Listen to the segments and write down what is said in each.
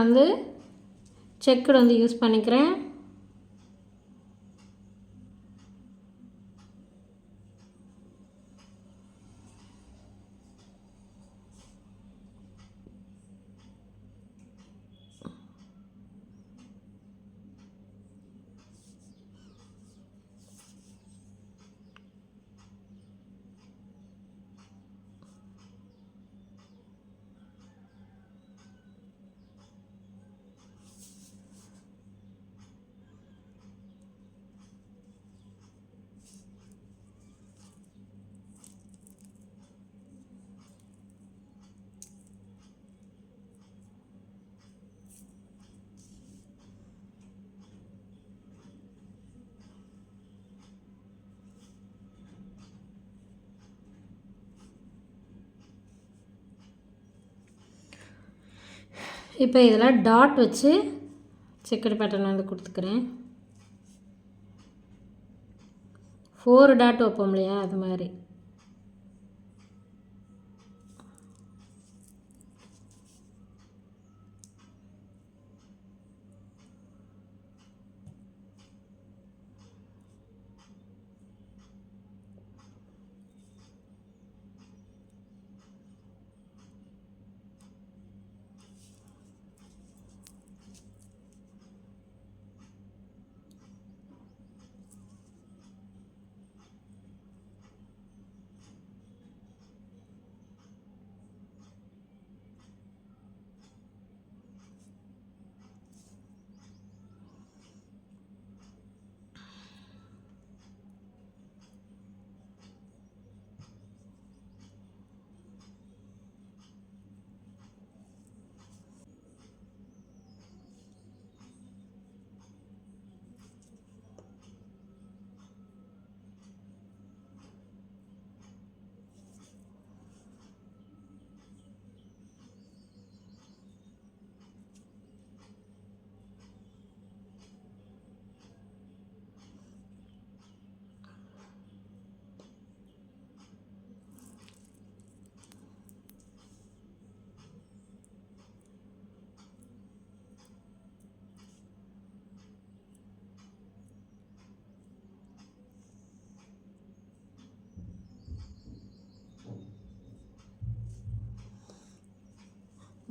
வந்து செக்குடு வந்து யூஸ் பண்ணிக்கிறேன். இப்போ இதில் டாட் வச்சு செக்குடு பேட்டர்ன் வந்து கொடுத்துக்கிறேன். 4 டாட் வைப்போம் இல்லையா, அது மாதிரி.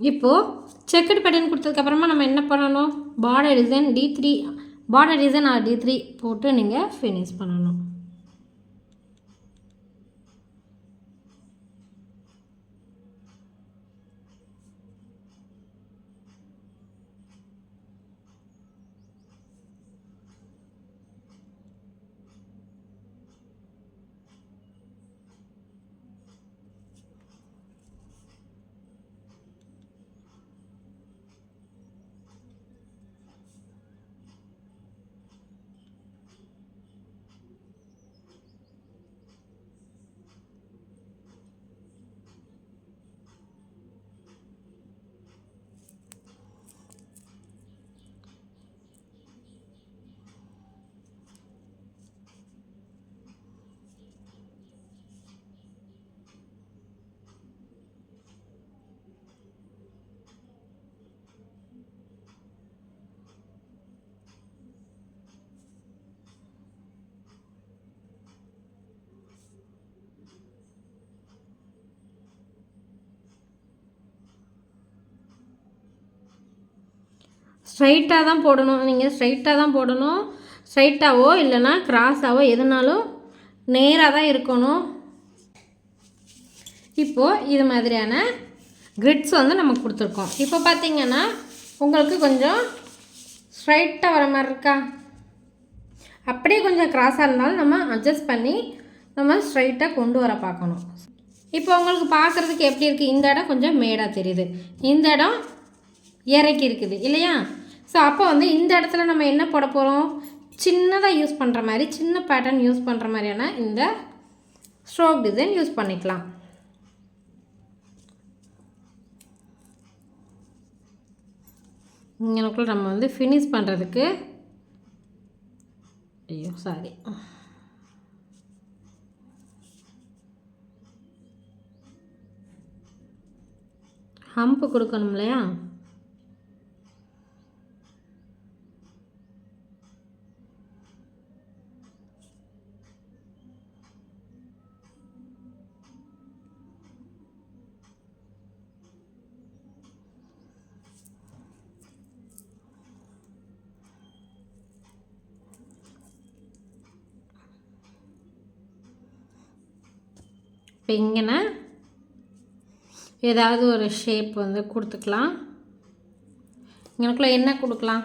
இப்போது செக்குடு பேட்டர்ன் கொடுத்ததுக்கப்புறமா நம்ம என்ன பண்ணணும், பார்டர் டிசைன் ஆர் D3 போட்டு நீங்கள் ஃபினிஷ் பண்ணணும். ஸ்ட்ரைட்டாக தான் போடணும், நீங்கள் ஸ்ட்ரைட்டாக தான் போடணும். ஸ்ட்ரைட்டாவோ இல்லைன்னா கிராஸாவோ எதுனாலும் நேராக தான் இருக்கணும். இப்போது இது மாதிரியான கிரிட்ஸ் வந்து நம்ம கொடுத்துருக்கோம். இப்போ பார்த்திங்கன்னா உங்களுக்கு கொஞ்சம் ஸ்ட்ரைட்டாக வர மாதிரி இருக்கா, அப்படியே கொஞ்சம் கிராஸாக இருந்தாலும் நம்ம அட்ஜஸ்ட் பண்ணி நம்ம ஸ்ட்ரைட்டாக கொண்டு வர பார்க்கணும். இப்போ உங்களுக்கு பார்க்குறதுக்கு எப்படி இருக்குது, இந்த இடம் கொஞ்சம் மேடாக தெரியுது, இந்த இடம் இறக்கி இருக்குது இல்லையா. ஸோ அப்போ வந்து இந்த இடத்துல நம்ம என்ன போட போகிறோம், சின்னதாக யூஸ் பண்ணுற மாதிரி, சின்ன பேட்டர்ன் யூஸ் பண்ணுற மாதிரியான இந்த ஸ்ட்ரோக் டிசைன் யூஸ் பண்ணிக்கலாம். எனக்குள்ள நம்ம வந்து ஃபினிஷ் பண்ணுறதுக்கு ஹம்ப் கொடுக்கணும் இல்லையா. இப்போ இங்கேனா ஏதாவது ஒரு ஷேப் வந்து கொடுத்துக்கலாம். இங்கனக்குள்ளே என்ன கொடுக்கலாம்?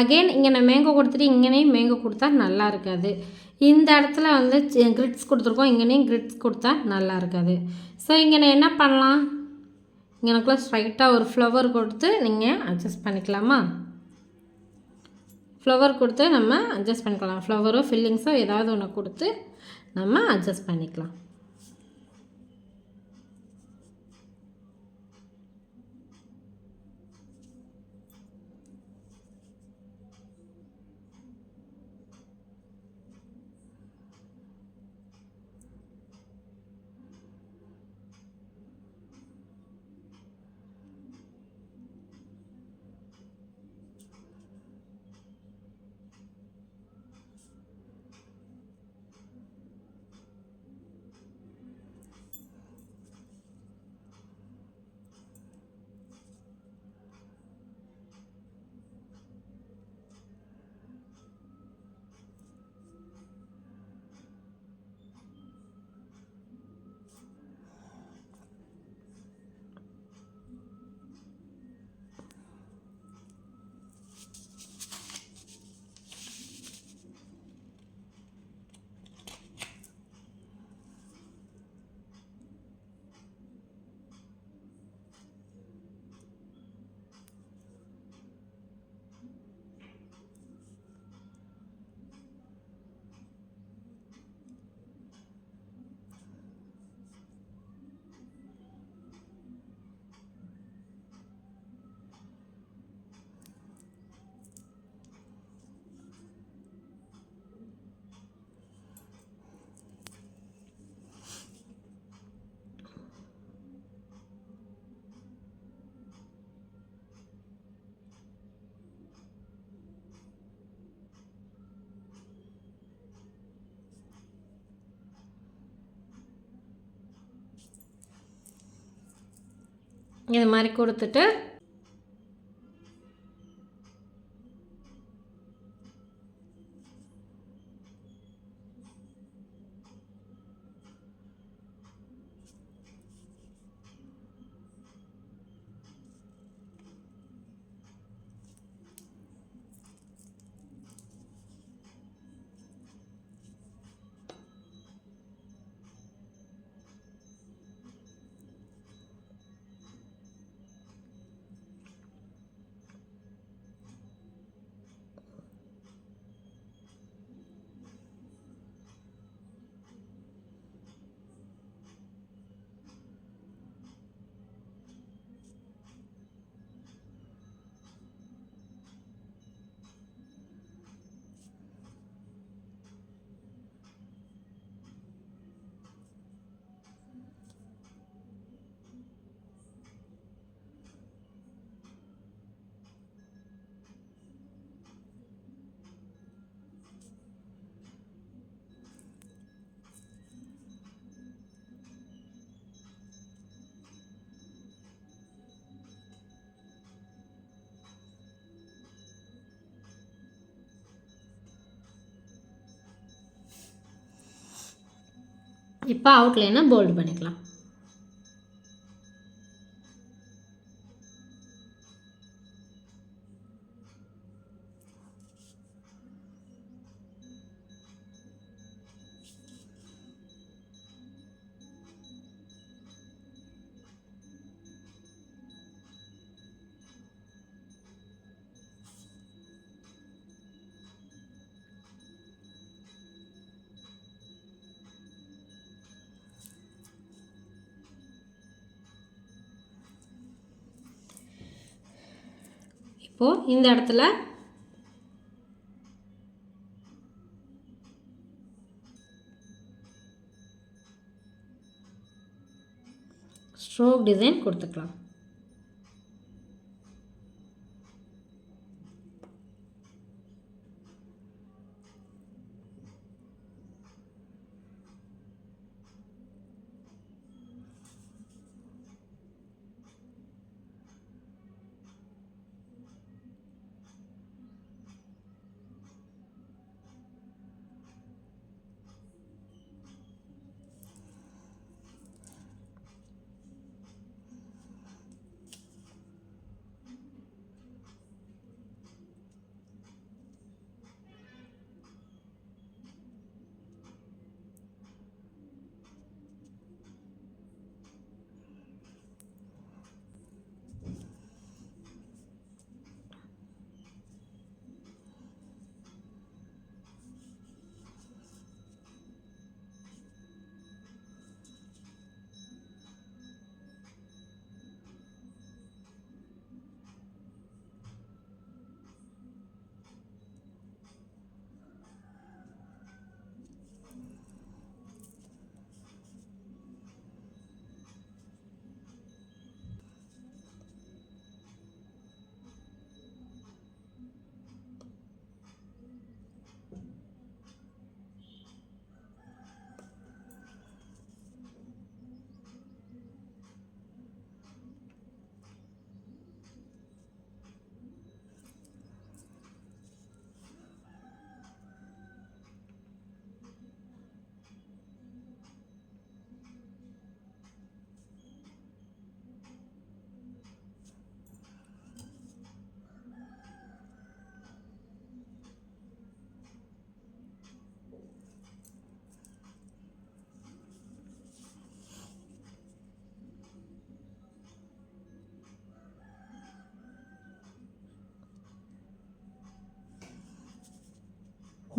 அகெயின் இங்கே நான் மேங்கோ கொடுத்துட்டு இங்கேனையும் மேங்கோ கொடுத்தா நல்லா இருக்காது. இந்த இடத்துல வந்து கிரிட்ஸ் கொடுத்துருக்கோம், இங்கேனையும் கிரிட்ஸ் கொடுத்தா நல்லா இருக்காது. ஸோ இங்கே நான் என்ன பண்ணலாம்? இங்கனக்குள்ளே ஸ்ட்ரைட்டாக ஒரு ஃப்ளவர் கொடுத்து நீங்கள் அட்ஜஸ்ட் பண்ணிக்கலாமா? ஃப்ளவர் கொடுத்து நம்ம அட்ஜஸ்ட் பண்ணிக்கலாம். ஃப்ளவரோ ஃபில்லிங்ஸோ ஏதாவது ஒன்று கொடுத்து நம்ம அட்ஜஸ்ட் பண்ணிக்கலாம். இது மாதிரி கொடுத்துட்டு இப்போ அவுட்லைனை போல்டு பண்ணிக்கலாம். இப்போது இந்த இடத்துல ஸ்ட்ரோக் டிசைன் கொடுத்துக்கலாம்.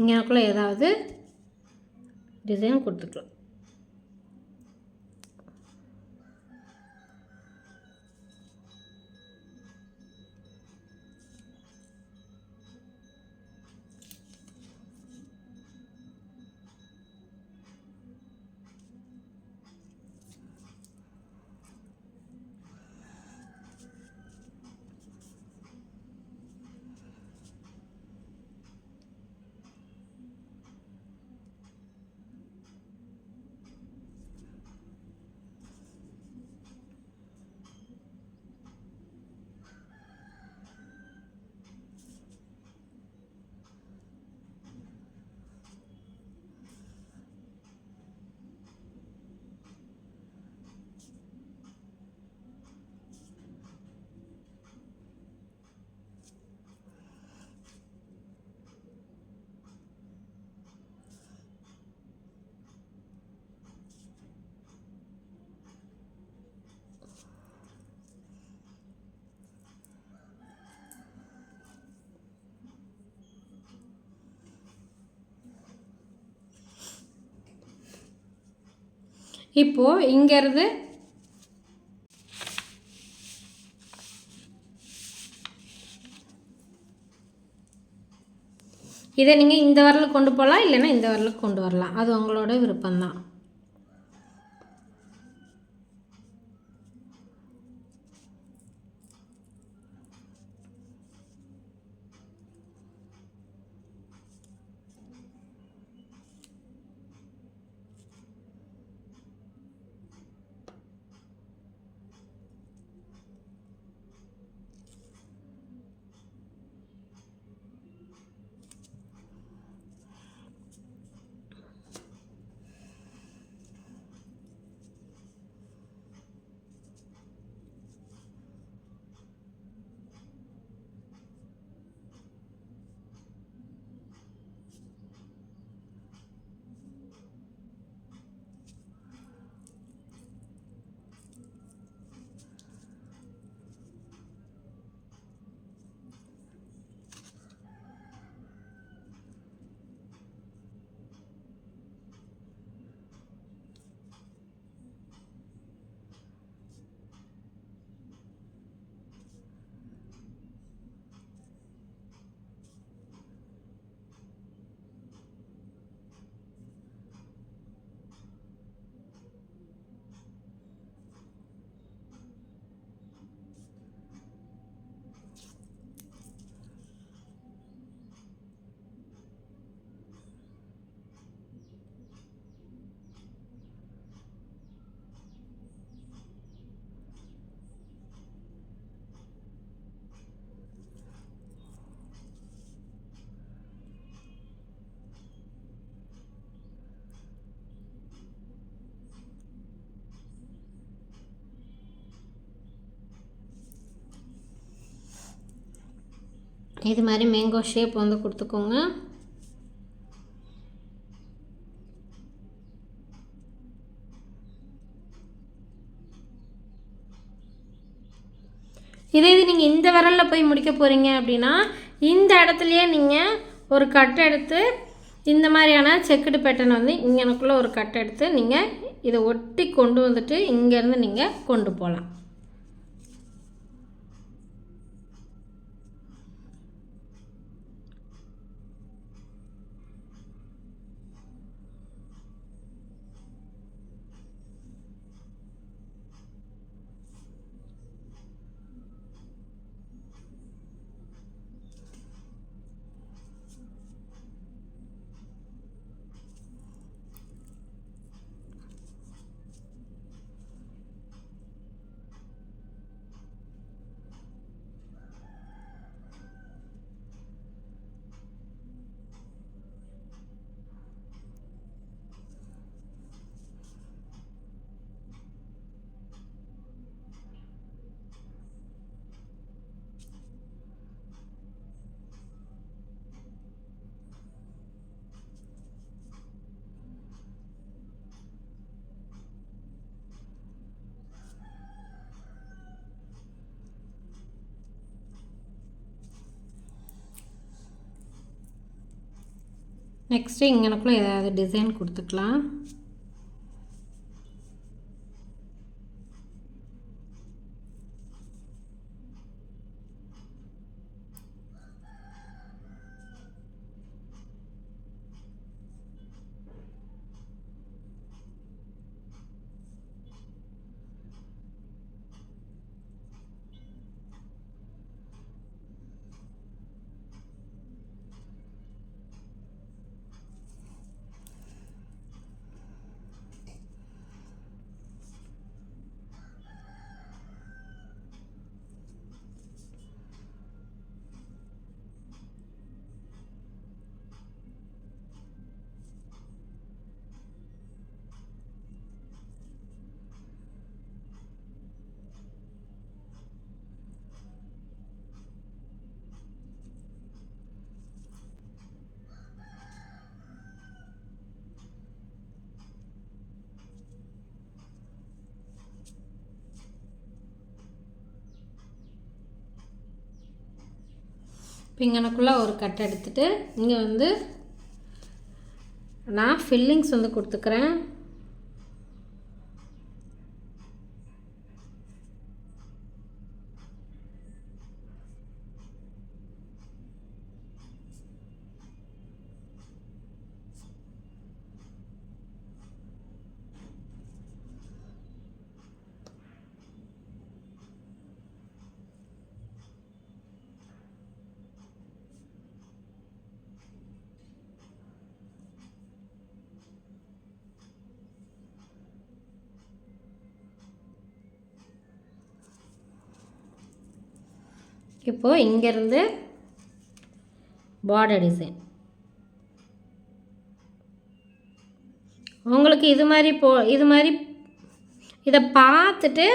இங்கனக்குள்ளே ஏதாவது டிசைன் கொடுத்துக்கலாம். இப்போது இங்கேருந்து இதை நீங்கள் இந்த வரலுக்கு கொண்டு போகலாம், இல்லைன்னா இந்த வரலுக்கு கொண்டு வரலாம். அது உங்களோட விருப்பம்தான். இது மாதிரி மேங்கோ ஷேப் வந்து கொடுத்துக்கோங்க. இதே இது நீங்கள் இந்த விரலில் போய் முடிக்க போகிறீங்க அப்படின்னா இந்த இடத்துலையே நீங்கள் ஒரு கட் எடுத்து இந்த மாதிரியான செக்குடு பேட்டர்ன் வந்து இங்கனக்குள்ளே ஒரு கட் எடுத்து நீங்கள் இதை ஒட்டி கொண்டு வந்துட்டு இங்கேருந்து நீங்கள் கொண்டு போகலாம். நெக்ஸ்ட்டு இங்கனக்குள்ளே ஏதாவது டிசைன் கொடுத்துக்கலாம். இப்போ இங்கனக்குள்ளே ஒரு கட் எடுத்துகிட்டு இங்கே வந்து நான் ஃபில்லிங்ஸ் வந்து கொடுத்துக்கிறேன். இப்போது இங்கேருந்து பார்டர் டிசைன் உங்களுக்கு இது மாதிரி இதை பார்த்துட்டு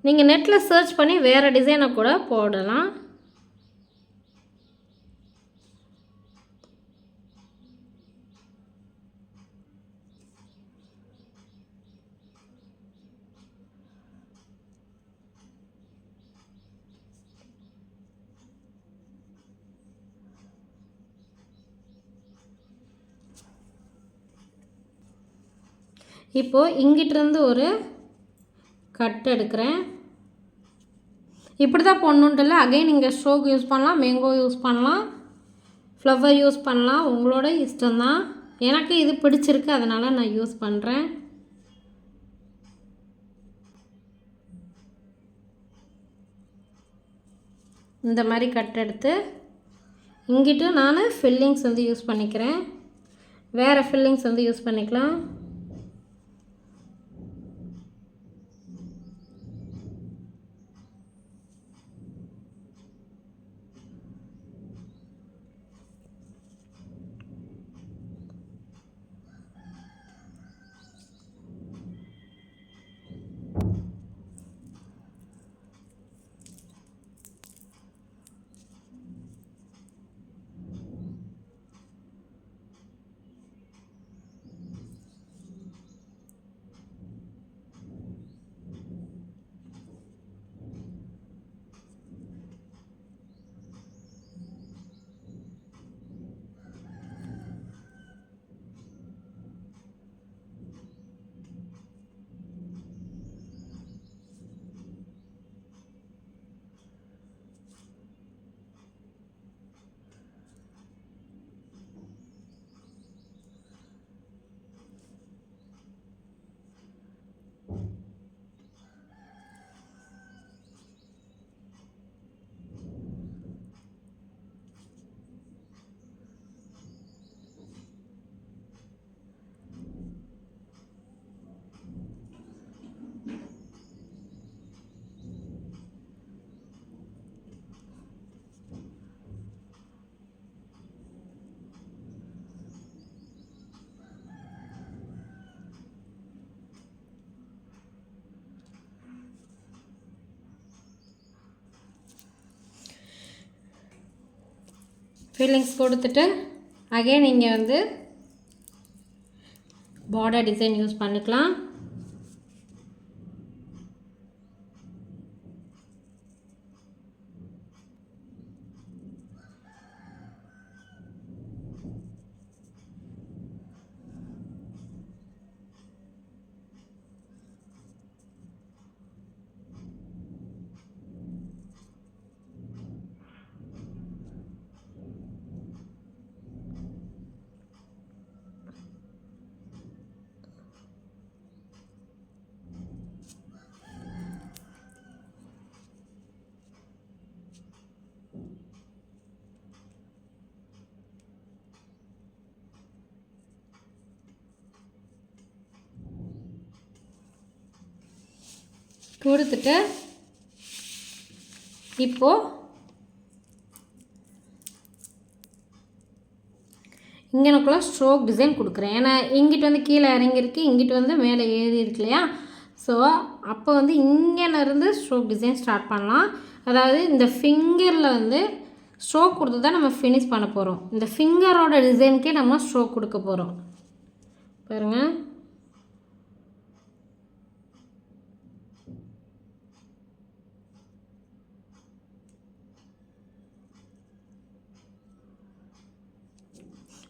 நீங்கள் நெட்டில் சர்ச் பண்ணி வேறு டிசைனை கூட போடலாம். இப்போது இங்கிட்டிருந்து ஒரு கட் எடுக்கிறேன். இப்படி தான் போடணுன்ட்டு அகைன் நீங்கள் ஸ்ட்ரோக் யூஸ் பண்ணலாம், மேங்கோ யூஸ் பண்ணலாம், ஃப்ளவர் யூஸ் பண்ணலாம், உங்களோட இஷ்டம்தான். எனக்கு இது பிடிச்சிருக்கு, அதனால் நான் யூஸ் பண்ணுறேன். இந்த மாதிரி கட் எடுத்து இங்கிட்டு நான் ஃபில்லிங்ஸ் வந்து யூஸ் பண்ணிக்கிறேன். வேறு ஃபில்லிங்ஸ் வந்து யூஸ் பண்ணிக்கலாம். ஃபில்லிங்ஸ் கொடுத்துட்டு அகைன் இங்கே வந்து பார்டர் டிசைன் யூஸ் பண்ணிக்கலாம். கொடுத்துட்டு இப்போது இங்கனக்குள்ள ஸ்ட்ரோக் டிசைன் கொடுக்குறேன். ஏன்னா இங்கிட்டு வந்து கீழே இறங்கியிருக்கு, இங்கிட்டு வந்து மேலே ஏறி இருக்கு இல்லையா. ஸோ அப்போ வந்து இங்கேருந்து ஸ்ட்ரோக் டிசைன் ஸ்டார்ட் பண்ணலாம். அதாவது இந்த ஃபிங்கரில் வந்து ஸ்ட்ரோக் கொடுத்து தான் நம்ம ஃபினிஷ் பண்ண போகிறோம். இந்த ஃபிங்கரோட டிசைனுக்கே நம்ம ஸ்ட்ரோக் கொடுக்க போகிறோம். பாருங்கள்,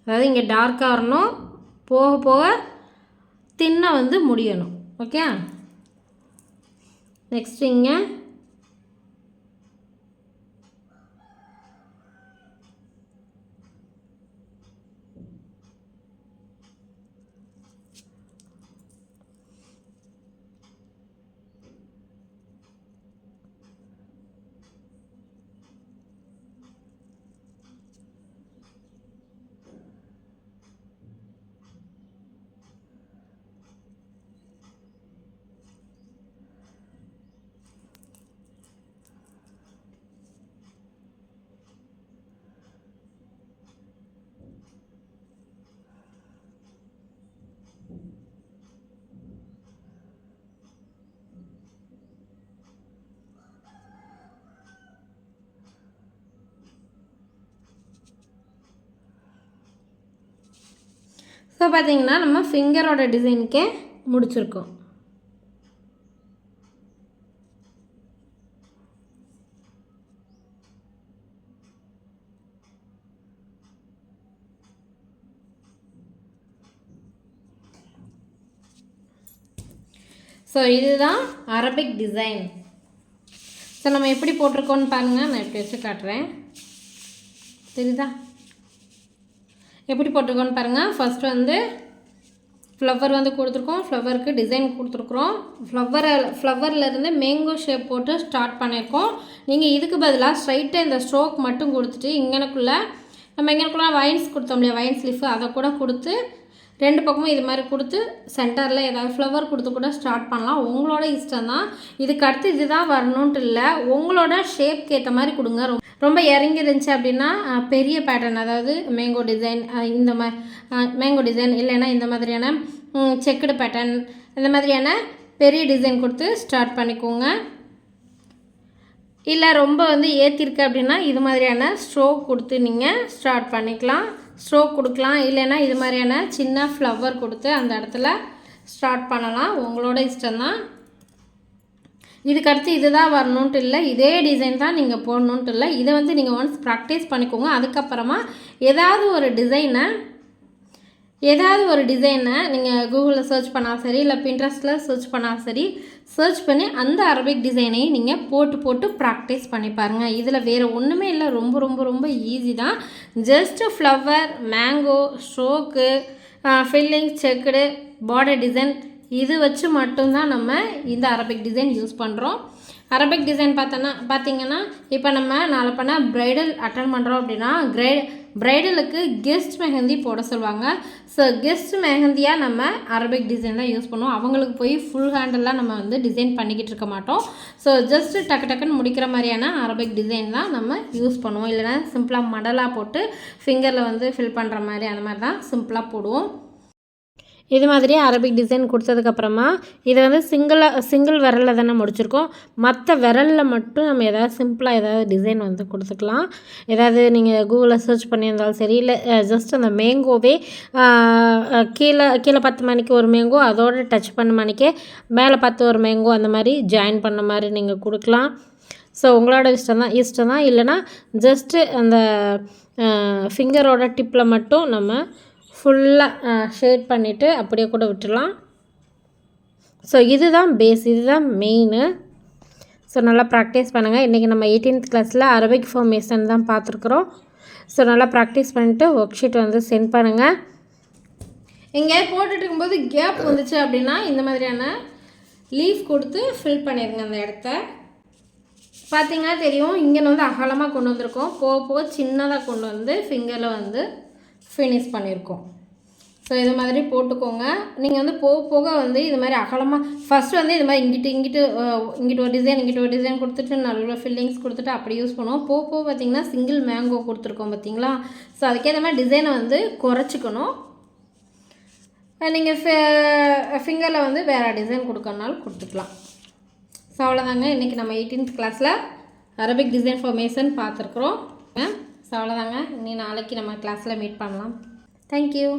அதாவது இங்கே டார்க்காக வரணும், போக போக தின்னாக வந்து முடியணும். ஓகே, நெக்ஸ்ட் இங்கே ஸோ பார்த்தீங்கன்னா நம்ம ஃபிங்கரோட டிசைனுக்கே முடிச்சிருக்கோம். ஸோ இதுதான் அரபிக் டிசைன். ஸோ நம்ம எப்படி போட்டிருக்கோன்னு பாருங்கள், நான் எப்படி வச்சு காட்டுறேன். தெரியுதா எப்படி போட்டிருக்கோன்னு பாருங்கள். ஃபஸ்ட்டு வந்து ஃப்ளவர் வந்து கொடுத்துருக்கோம், ஃப்ளவருக்கு டிசைன் கொடுத்துருக்குறோம். ஃப்ளவர்லேருந்து மேங்கோ ஷேப் போட்டு ஸ்டார்ட் பண்ணியிருக்கோம். நீங்கள் இதுக்கு பதிலாக ஸ்ட்ரைட்டாக இந்த ஸ்ட்ரோக் மட்டும் கொடுத்துட்டு இங்கனக்குள்ளே நம்ம இங்கனக்குள்ளே வைன்ஸ் கொடுத்தோம் இல்லையா, வைன்ஸ் லீஃபு அதை கூட கொடுத்து ரெண்டு பக்கமும் இது மாதிரி கொடுத்து சென்டரில் ஏதாவது ஃப்ளவர் கொடுத்து கூட ஸ்டார்ட் பண்ணலாம். உங்களோட இஷ்டம் தான். இதுக்கு அடுத்து இது தான் வரணுன்ட்டு இல்லை, உங்களோட ஷேப்க்கு ஏற்ற மாதிரி கொடுங்க. ரொம்ப இறங்கி இருந்துச்சு அப்படின்னா பெரிய பேட்டர்ன், அதாவது மேங்கோ டிசைன், இந்த மேங்கோ டிசைன் இல்லைன்னா இந்த மாதிரியான செக்குடு பேட்டர்ன், இந்த மாதிரியான பெரிய டிசைன் கொடுத்து ஸ்டார்ட் பண்ணிக்கோங்க. இல்லை ரொம்ப வந்து ஏற்றிருக்கு அப்படின்னா இது மாதிரியான ஸ்ட்ரோக் கொடுத்து நீங்கள் ஸ்டார்ட் பண்ணிக்கலாம். ஸ்ட்ரோக் கொடுக்கலாம், இல்லைன்னா இது மாதிரியான சின்ன ஃப்ளவர் கொடுத்து அந்த இடத்துல ஸ்டார்ட் பண்ணலாம். உங்களோட இஷ்டம்தான். இதுக்கடுத்து இது தான் வரணுன்ட்டு இல்லை, இதே டிசைன் தான் நீங்கள் போடணுன்ட்டு இல்லை. இதை வந்து நீங்கள் ஒன்ஸ் ப்ராக்டிஸ் பண்ணிக்கோங்க. அதுக்கப்புறமா ஏதாவது ஒரு டிசைனை நீங்கள் கூகுளில் சர்ச் பண்ணால் சரி, இல்லை பின்ட்ரெஸ்ட்டில் சர்ச் பண்ணால் சரி, சர்ச் பண்ணி அந்த அரபிக் டிசைனையும் நீங்கள் போட்டு ப்ராக்டிஸ் பண்ணி பாருங்கள். இதில் வேறு ஒன்றுமே இல்லை, ரொம்ப ரொம்ப ரொம்ப ஈஸி தான். Just flower, mango, stroke, filling, checked, border design இது வச்சு மட்டும்தான் நம்ம இந்த அரபிக் டிசைன் யூஸ் பண்ணுறோம். அரபிக் டிசைன் பார்த்தீங்கன்னா இப்போ நம்ம நாளை பண்ண ப்ரைடல் அட்டன் பண்ணுறோம் அப்படின்னா ப்ரைடலுக்கு கெஸ்ட் மெஹந்தி போட சொல்லுவாங்க. ஸோ கெஸ்ட் மெஹந்தியாக நம்ம அரபிக் டிசைன் தான் யூஸ் பண்ணுவோம். அவங்களுக்கு போய் ஃபுல் ஹேண்டெல்லாம் நம்ம வந்து டிசைன் பண்ணிக்கிட்டு இருக்க மாட்டோம். ஸோ ஜஸ்ட்டு டக்குன்னு முடிக்கிற மாதிரியான அரபிக் டிசைன் தான் நம்ம யூஸ் பண்ணுவோம். இல்லைனா சிம்பிளாக மடலாக போட்டு ஃபிங்கரில் வந்து ஃபில் பண்ணுற மாதிரி அந்த மாதிரி தான் சிம்பிளாக போடுவோம். இது மாதிரி அரபிக் டிசைன் கொடுத்ததுக்கப்புறமா இதை வந்து சிங்கிள் விரலில் தானே முடிச்சிருக்கோம். மற்ற விரலில் மட்டும் நம்ம ஏதாவது சிம்பிளாக ஏதாவது டிசைன் வந்து கொடுத்துக்கலாம். ஏதாவது நீங்கள் கூகுளில் சர்ச் பண்ணியிருந்தாலும் சரி, இல்லை ஜஸ்ட் அந்த மேங்கோவே கீழே 10 மணிக்கு ஒரு மேங்கோ, அதோடு டச் பண்ண மணிக்கே மேலே 10 ஒரு மேங்கோ, அந்த மாதிரி ஜாயின் பண்ண மாதிரி நீங்கள் கொடுக்கலாம். ஸோ உங்களோட இஷ்டம் தான். இல்லைனா ஜஸ்ட்டு அந்த ஃபிங்கரோட டிப்பில் மட்டும் நம்ம ஃபுல்லாக ஷேட் பண்ணிவிட்டு அப்படியே கூட விட்டுடலாம். ஸோ இதுதான் பேஸ், இதுதான் மெயினு. ஸோ நல்லா ப்ராக்டிஸ் பண்ணுங்கள். இன்றைக்கி நம்ம 18th கிளாஸில் அரபிக் ஃபார்மேஷன் தான் பார்த்துருக்குறோம். ஸோ நல்லா ப்ராக்டிஸ் பண்ணிவிட்டு ஒர்க் ஷீட் வந்து சென்ட் பண்ணுங்கள். இங்கே போட்டுட்டு இருக்கும்போது கேப் வந்துச்சு அப்படின்னா இந்த மாதிரியான லீஃப் கொடுத்து ஃபில் பண்ணிடுங்க. அந்த இடத்த பார்த்திங்கன்னா தெரியும், இங்கே வந்து அகலமாக கொண்டு வந்திருக்கோம், போக சின்னதாக கொண்டு வந்து ஃபிங்கரில் வந்து ஃபினிஷ் பண்ணியிருக்கோம். ஸோ இது மாதிரி போட்டுக்கோங்க. நீங்கள் வந்து போக போக வந்து இது மாதிரி அகலமாக ஃபஸ்ட்டு வந்து இது மாதிரி இங்கிட்டு ஒரு டிசைன் இங்கிட்டு ஒரு டிசைன் கொடுத்துட்டு நல்ல ஃபில்லிங்ஸ் கொடுத்துட்டு அப்படி யூஸ் பண்ணுவோம். போக போக பார்த்திங்கன்னா சிங்கிள் மேங்கோ கொடுத்துருக்கோம் பார்த்திங்களா. ஸோ அதுக்கேற்ற மாதிரி டிசைனை வந்து குறைச்சிக்கணும். நீங்கள் ஃபிங்கரில் வந்து வேறு டிசைன் கொடுக்கறனாலும் கொடுத்துக்கலாம். ஸோ அவ்வளோதாங்க. இன்றைக்கி நம்ம 18th கிளாஸில் அரபிக் டிசைன் ஃபார்மேஷன் பார்த்துருக்குறோம். ஸோ அவ்வளோதாங்க. இனி நாளைக்கு நம்ம கிளாஸில் மீட் பண்ணலாம். தேங்க்யூ.